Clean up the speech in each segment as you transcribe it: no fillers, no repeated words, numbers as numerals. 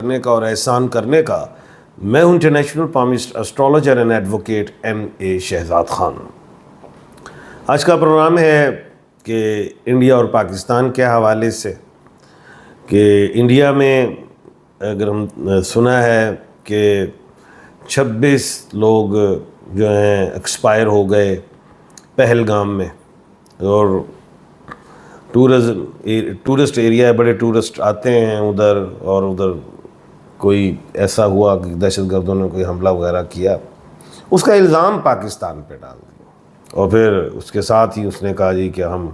کرنے کا اور احسان کرنے کا. میں ہوں international palmist astrologer and advocate M.A. Shahzad Khan. آج کا پروگرام ہے کہ انڈیا اور پاکستان کے حوالے سے کہ انڈیا میں اگر ہم سنا ہے کہ 26 لوگ جو ہیں ایکسپائر ہو گئے پہلگام میں, اور ٹورسٹ ایریا ہے, بڑے ٹورسٹ آتے ہیں ادھر, اور ادھر کوئی ایسا ہوا کہ دہشت گردوں نے کوئی حملہ وغیرہ کیا, اس کا الزام پاکستان پہ ڈال دیا. اور پھر اس کے ساتھ ہی اس نے کہا جی کہ ہم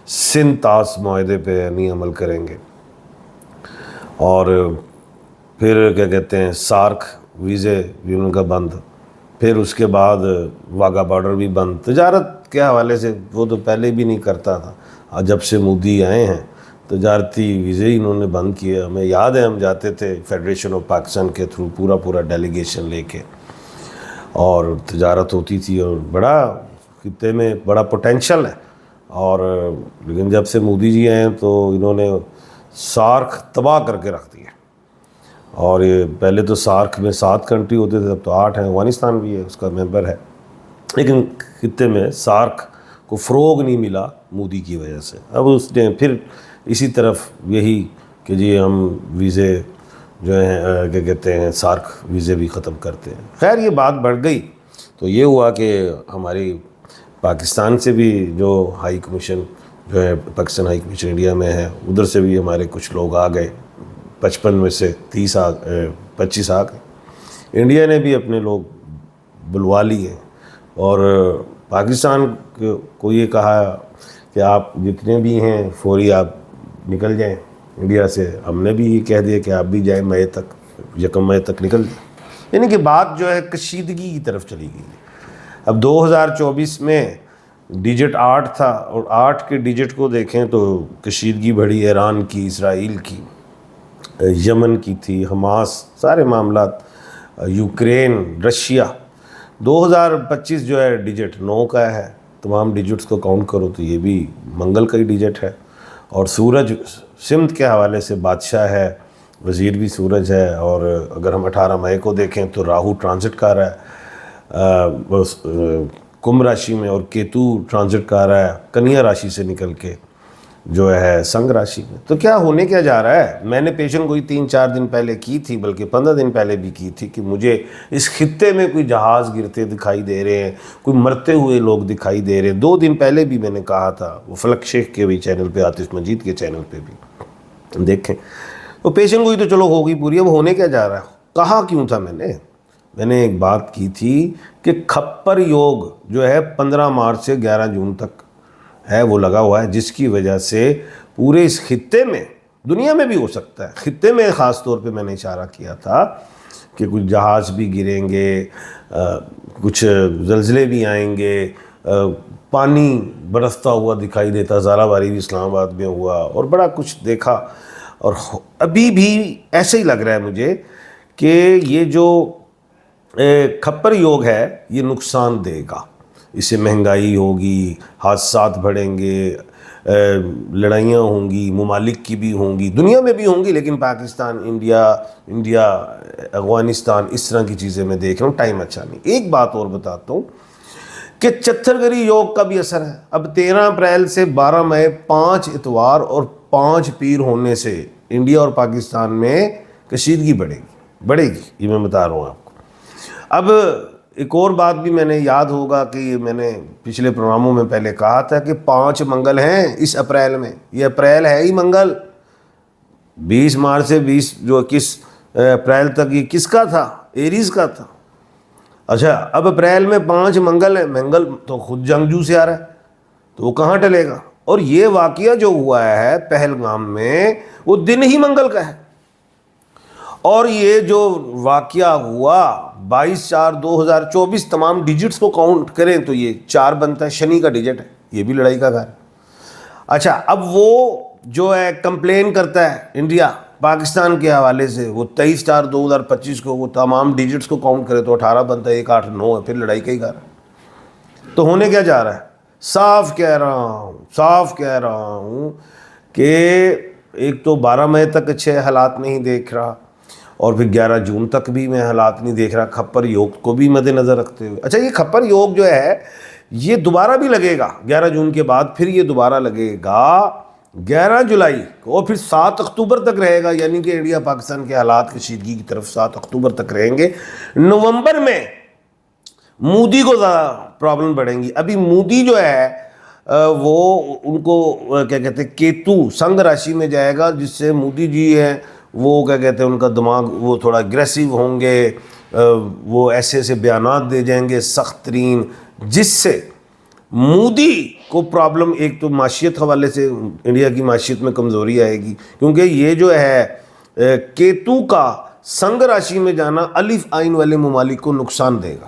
سندھ طاس معاہدے پہ نہیں عمل کریں گے, اور پھر کیا کہتے ہیں سارک ویزے بھی ان کا بند, پھر اس کے بعد واگا بارڈر بھی بند. تجارت کے حوالے سے وہ تو پہلے بھی نہیں کرتا تھا, جب سے مودی آئے ہیں تجارتی ویزے ہی انہوں نے بند کیا. ہمیں یاد ہے ہم جاتے تھے فیڈریشن آف پاکستان کے تھرو پورا ڈیلیگیشن لے کے, اور تجارت ہوتی تھی, اور بڑا خطے میں بڑا پوٹینشل ہے. اور لیکن جب سے مودی جی آئے ہیں تو انہوں نے سارک تباہ کر کے رکھ دیا. اور یہ پہلے تو سارک میں 7 کنٹری ہوتے تھے, اب تو 8 ہیں, افغانستان بھی ہے اس کا ممبر ہے. لیکن خطے میں سارک کو فروغ نہیں ملا مودی کی وجہ سے. اب اس نے پھر اسی طرف یہی کہ جی ہم ویزے جو ہیں کیا کہتے ہیں سارک ویزے بھی ختم کرتے ہیں. خیر یہ بات بڑھ گئی تو یہ ہوا کہ ہماری پاکستان سے بھی جو ہائی کمیشن جو ہے پاکستان ہائی کمیشن انڈیا میں ہے, ادھر سے بھی ہمارے کچھ لوگ آ گئے, 55 میں سے 25 آ گئے. انڈیا نے بھی اپنے لوگ بلوا لیے, اور پاکستان کو یہ کہا کہ آپ جتنے بھی ہیں فوری آپ نکل جائیں انڈیا سے. ہم نے بھی یہ کہہ دیا کہ آپ بھی جائیں مئی تک, 1 مئی تک نکل جائیں. یعنی کہ بات جو ہے کشیدگی کی طرف چلی گئی. اب 2024 میں ڈیجٹ 8 تھا, اور 8 کے ڈیجٹ کو دیکھیں تو کشیدگی بڑھی ایران کی, اسرائیل کی, یمن کی تھی, حماس, سارے معاملات, یوکرین, رشیا. 2025 جو ہے ڈیجٹ 9 کا ہے. تمام ڈیجٹس کو کاؤنٹ کرو تو یہ بھی منگل کا ہی ڈیجٹ ہے. اور سورج سمت کے حوالے سے بادشاہ ہے, وزیر بھی سورج ہے. اور اگر ہم 18 مئی کو دیکھیں تو راہو ٹرانزٹ کر رہا ہے کمبھ راشی میں, اور کیتو ٹرانزٹ کر رہا ہے کنیا راشی سے نکل کے جو ہے سنگ راشی میں. تو کیا ہونے کیا جا رہا ہے؟ میں نے پیشن گوئی 3-4 دن پہلے کی تھی, بلکہ 15 دن پہلے بھی کی تھی, کہ مجھے اس خطے میں کوئی جہاز گرتے دکھائی دے رہے ہیں, کوئی مرتے ہوئے لوگ دکھائی دے رہے ہیں. 2 دن پہلے بھی میں نے کہا تھا, وہ فلک شیخ کے بھی چینل پہ, عاطف مجید کے چینل پہ بھی دیکھیں. تو پیشن گوئی تو چلو ہوگی پوری. اب ہونے کیا جا رہا ہے؟ کہا کیوں تھا میں نے ایک بات کی تھی کہ کھپر یوگ جو ہے 15 مارچ سے 11 جون تک ہے, وہ لگا ہوا ہے, جس کی وجہ سے پورے اس خطے میں, دنیا میں بھی ہو سکتا ہے, خطے میں خاص طور پہ میں نے اشارہ کیا تھا کہ کچھ جہاز بھی گریں گے, کچھ زلزلے بھی آئیں گے, پانی برستا ہوا دکھائی دیتا, زالہ باری بھی اسلام آباد میں ہوا, اور بڑا کچھ دیکھا. اور ابھی بھی ایسے ہی لگ رہا ہے مجھے کہ یہ جو کھپر یوگ ہے یہ نقصان دے گا. اس سے مہنگائی ہوگی, حادثات بڑھیں گے, لڑائیاں ہوں گی, ممالک کی بھی ہوں گی, دنیا میں بھی ہوں گی, لیکن پاکستان, انڈیا, افغانستان, اس طرح کی چیزیں میں دیکھ رہا ہوں. ٹائم اچھا نہیں. ایک بات اور بتاتا ہوں کہ چتھر گری یوگ کا بھی اثر ہے. اب 13 اپریل سے 12 مئی 5 اتوار اور 5 پیر ہونے سے انڈیا اور پاکستان میں کشیدگی بڑھے گی. یہ میں بتا رہا ہوں آپ کو. اب ایک اور بات بھی میں نے یاد ہوگا کہ میں نے پچھلے پروگراموں میں پہلے کہا تھا کہ 5 منگل ہیں اس اپریل میں. یہ اپریل ہے ہی منگل. 20 مارچ سے 21 اپریل تک یہ کس کا تھا؟ ایریز کا تھا. اچھا اب اپریل میں 5 منگل ہے. منگل تو خود جنگجو سے آ رہا ہے, تو وہ کہاں ٹلے گا؟ اور یہ واقعہ جو ہوا ہے پہلگام میں وہ دن ہی منگل کا ہے. اور یہ جو واقعہ ہوا 22/4/2024 تمام ڈیجٹس کو کاؤنٹ کریں تو یہ 4 بنتا ہے. شنی کا ڈیجٹ ہے, یہ بھی لڑائی کا گھر ہے. اچھا اب وہ جو ہے کمپلین کرتا ہے انڈیا پاکستان کے حوالے سے, وہ 23/4/2025 کو وہ تمام ڈیجٹس کو کاؤنٹ کرے تو 18 بنتا ہے, 1 8 9 ہے, پھر لڑائی کا ہی گھر ہے. تو ہونے کیا جا رہا ہے؟ صاف کہہ رہا ہوں کہ ایک تو 12 مئی تک اچھے حالات نہیں دیکھ رہا, اور پھر 11 جون تک بھی میں حالات نہیں دیکھ رہا، کھپر یوگ کو بھی مد نظر رکھتے ہوئے۔ اچھا، یہ کھپر یوگ جو ہے یہ دوبارہ بھی لگے گا 11 جون کے بعد، پھر یہ دوبارہ لگے گا 11 جولائی کو، اور پھر 7 اکتوبر تک رہے گا، یعنی کہ انڈیا پاکستان کے حالات کشیدگی کی طرف 7 اکتوبر تک رہیں گے۔ نومبر میں مودی کو زیادہ پرابلم بڑھیں گی۔ ابھی مودی جو ہے وہ ان کو کیا کہتے ہیں کیتو سنگ راشی میں جائے گا، جس سے مودی جی ہیں وہ کیا کہتے ہیں ان کا دماغ وہ تھوڑا اگریسو ہوں گے، وہ ایسے ایسے بیانات دے جائیں گے سخت ترین، جس سے مودی کو پرابلم، ایک تو معاشیت حوالے سے انڈیا کی معاشیت میں کمزوری آئے گی، کیونکہ یہ جو ہے کیتو کا سنگ راشی میں جانا الف آئین والے ممالک کو نقصان دے گا۔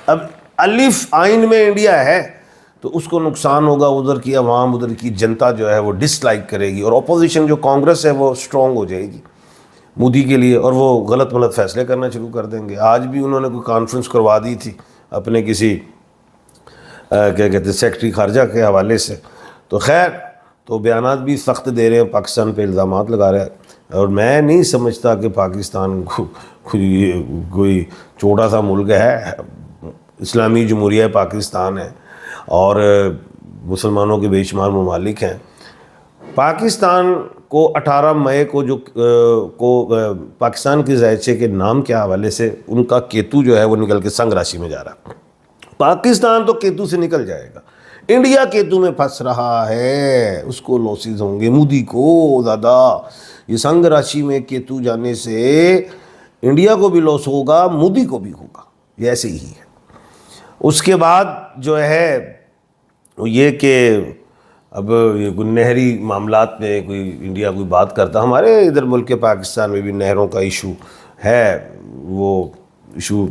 اب الف آئین میں انڈیا ہے تو اس کو نقصان ہوگا، ادھر کی عوام، ادھر کی جنتا جو ہے وہ ڈس لائک کرے گی، اور اپوزیشن جو کانگریس ہے وہ سٹرونگ ہو جائے گی مودی کے لیے، اور وہ غلط ملت فیصلے کرنا شروع کر دیں گے۔ آج بھی انہوں نے کوئی کانفرنس کروا دی تھی اپنے کسی کیا کہتے ہیں سیکرٹری خارجہ کے حوالے سے، تو خیر تو بیانات بھی سخت دے رہے ہیں، پاکستان پہ الزامات لگا رہے ہیں، اور میں نہیں سمجھتا کہ پاکستان کوئی چھوٹا سا ملک ہے، اسلامی جمہوریہ پاکستان ہے اور مسلمانوں کے بے شمار ممالک ہیں۔ پاکستان کو 18 مئی کو پاکستان کے ذائچے کے نام کے حوالے سے ان کا کیتو جو ہے وہ نکل کے سنگ راشی میں جا رہا ہے۔ پاکستان تو کیتو سے نکل جائے گا، انڈیا کیتو میں پھنس رہا ہے، اس کو لوسز ہوں گے مودی کو زیادہ۔ یہ سنگ راشی میں کیتو جانے سے انڈیا کو بھی لاس ہوگا، مودی کو بھی ہوگا، یہ ایسے ہی ہے۔ اس کے بعد جو ہے یہ کہ اب یہ کوئی نہری معاملات میں کوئی انڈیا کوئی بات کرتا، ہمارے ادھر ملک پاکستان میں بھی نہروں کا ایشو ہے، وہ ایشو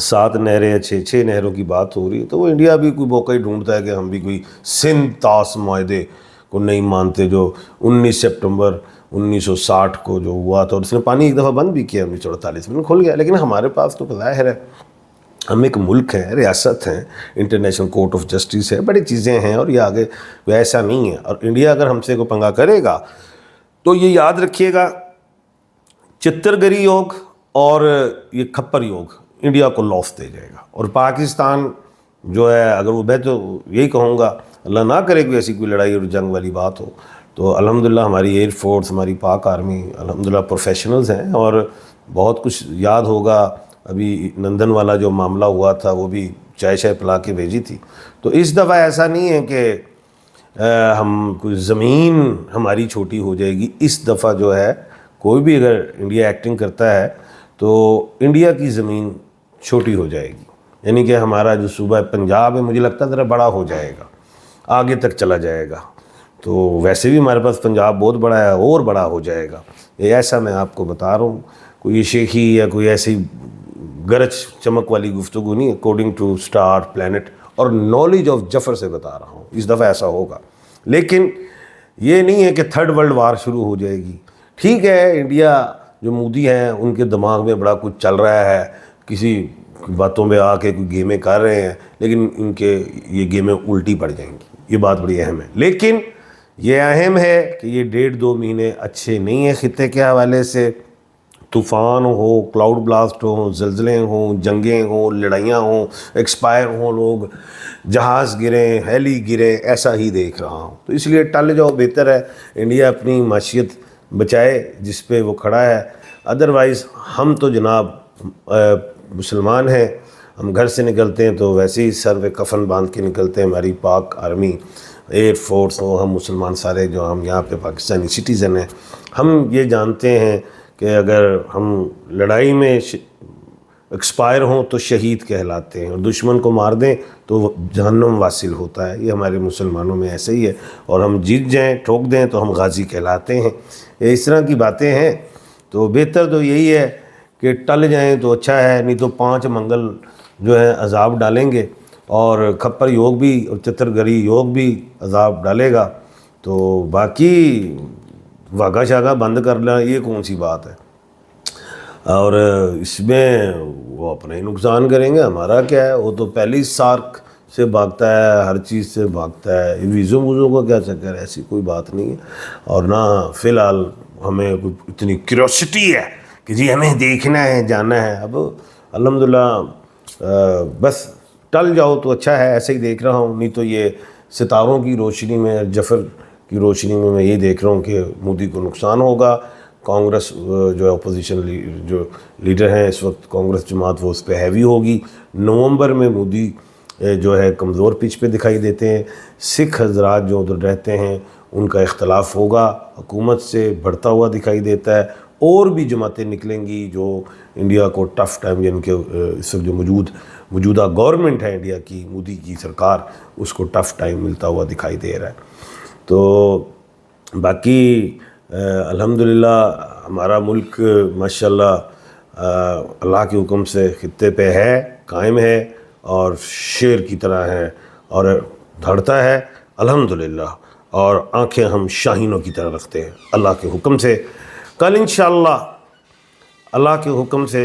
7 نہریں 6 نہروں کی بات ہو رہی ہے، تو وہ انڈیا بھی کوئی موقع ہی ڈھونڈتا ہے کہ ہم بھی کوئی سندھ طاس معاہدے کو نہیں مانتے، جو 19 سپٹمبر 1960 کو جو ہوا تھا، اور اس نے پانی ایک دفعہ بند بھی کیا 1948 میں کھل گیا، لیکن ہمارے پاس تو ظاہر ہے ہم ایک ملک ہیں، ریاست ہیں، انٹرنیشنل کورٹ آف جسٹس ہے، بڑی چیزیں ہیں، اور یہ آگے ایسا نہیں ہے۔ اور انڈیا اگر ہم سے کوئی پنگا کرے گا تو یہ یاد رکھیے گا، چتر گری یوگ اور یہ کھپر یوگ انڈیا کو لاس دے جائے گا، اور پاکستان جو ہے اگر وہ، میں تو یہی کہوں گا اللہ نہ کرے کوئی ایسی کوئی لڑائی اور جنگ والی بات ہو، تو الحمدللہ ہماری ایئر فورس، ہماری پاک آرمی الحمدللہ پروفیشنلز ہیں، اور بہت کچھ یاد ہوگا۔ ابھی نندن والا جو معاملہ ہوا تھا وہ بھی چائے شائے پلا کے بھیجی تھی، تو اس دفعہ ایسا نہیں ہے کہ ہم کوئی زمین ہماری چھوٹی ہو جائے گی۔ اس دفعہ جو ہے کوئی بھی اگر انڈیا ایکٹنگ کرتا ہے تو انڈیا کی زمین چھوٹی ہو جائے گی، یعنی کہ ہمارا جو صوبہ پنجاب ہے مجھے لگتا ہے ذرا بڑا ہو جائے گا، آگے تک چلا جائے گا، تو ویسے بھی ہمارے پاس پنجاب بہت بڑا ہے، اور بڑا ہو جائے گا۔ یہ ایسا میں آپ کو بتا رہا ہوں، کوئی شیخی یا کوئی ایسی گرج چمک والی گفتگو نہیں، اکارڈنگ ٹو اسٹار پلانٹ اور نالج آف جفر سے بتا رہا ہوں، اس دفعہ ایسا ہوگا۔ لیکن یہ نہیں ہے کہ 3rd ورلڈ وار شروع ہو جائے گی۔ ٹھیک ہے، انڈیا جو مودی ہیں ان کے دماغ میں بڑا کچھ چل رہا ہے، کسی باتوں پہ آ کے کوئی گیمیں کر رہے ہیں، لیکن ان کے یہ گیمیں الٹی پڑ جائیں گی، یہ بات بڑی اہم ہے۔ لیکن یہ اہم ہے کہ یہ 1.5-2 مہینے اچھے نہیں ہیں خطے کے حوالے سے، طوفان ہو، کلاؤڈ بلاسٹ ہوں، زلزلے ہوں، جنگیں ہوں، لڑائیاں ہوں، ایکسپائر ہوں، لوگ جہاز گریں، ہیلی گرے، ایسا ہی دیکھ رہا ہوں۔ تو اس لیے ٹل جاؤ، بہتر ہے انڈیا اپنی معیشت بچائے جس پہ وہ کھڑا ہے۔ ادروائز ہم تو جناب مسلمان ہیں، ہم گھر سے نکلتے ہیں تو ویسے ہی سر پہ کفن باندھ کے نکلتے ہیں، ہماری پاک آرمی، ایئر فورس ہو، ہم مسلمان سارے جو ہم یہاں پہ پاکستانی سٹیزن ہیں، ہم یہ جانتے ہیں کہ اگر ہم لڑائی میں ایکسپائر ہوں تو شہید کہلاتے ہیں، اور دشمن کو مار دیں تو جہنم واصل ہوتا ہے۔ یہ ہمارے مسلمانوں میں ایسے ہی ہے، اور ہم جیت جائیں، ٹھوک دیں تو ہم غازی کہلاتے ہیں۔ یہ اس طرح کی باتیں ہیں، تو بہتر تو یہی ہے کہ ٹل جائیں تو اچھا ہے، نہیں تو 5 منگل جو ہے عذاب ڈالیں گے، اور کھپر یوگ بھی اور چتر گری یوگ بھی عذاب ڈالے گا، تو باقی واگا شاگا بند کرنا یہ کون سی بات ہے، اور اس میں وہ اپنا ہی نقصان کریں گے، ہمارا کیا ہے؟ وہ تو پہلے ہی سارک سے بھاگتا ہے، ہر چیز سے بھاگتا ہے، ویزوں کا کیا چکر ہے؟ ایسی کوئی بات نہیں ہے، اور نہ فی الحال ہمیں اتنی کیوریوسٹی ہے کہ جی ہمیں دیکھنا ہے جانا ہے. اب الحمدللہ بس ٹل جاؤ تو اچھا ہے، ایسے ہی دیکھ رہا ہوں. نہیں تو یہ ستاروں کی روشنی میں، جفر کی روشنی میں یہ دیکھ رہا ہوں کہ مودی کو نقصان ہوگا. کانگریس جو ہے اپوزیشن جو لیڈر ہیں اس وقت کانگریس جماعت، وہ اس پہ ہیوی ہوگی. نومبر میں مودی جو ہے کمزور پچ پہ دکھائی دیتے ہیں. سکھ حضرات جو ادھر رہتے ہیں ان کا اختلاف ہوگا، حکومت سے بڑھتا ہوا دکھائی دیتا ہے. اور بھی جماعتیں نکلیں گی جو انڈیا کو ٹف ٹائم، یعنی کہ اس وقت جو موجودہ گورنمنٹ ہے انڈیا کی، مودی کی سرکار، اس کو ٹف ٹائم ملتا ہوا دکھائی دے رہا ہے. تو باقی الحمدللہ ہمارا ملک ماشاءاللہ اللہ کے حکم سے خطے پہ ہے، قائم ہے، اور شیر کی طرح ہے اور دھڑتا ہے الحمدللہ. اور آنکھیں ہم شاہینوں کی طرح رکھتے ہیں اللہ کے حکم سے. کل انشاءاللہ اللہ کے حکم سے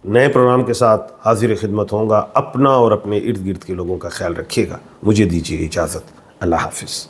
نئے پروگرام کے ساتھ حاضر خدمت ہوں گا. اپنا اور اپنے ارد گرد کے لوگوں کا خیال رکھیے گا. مجھے دیجیے اجازت. اللہ حافظ.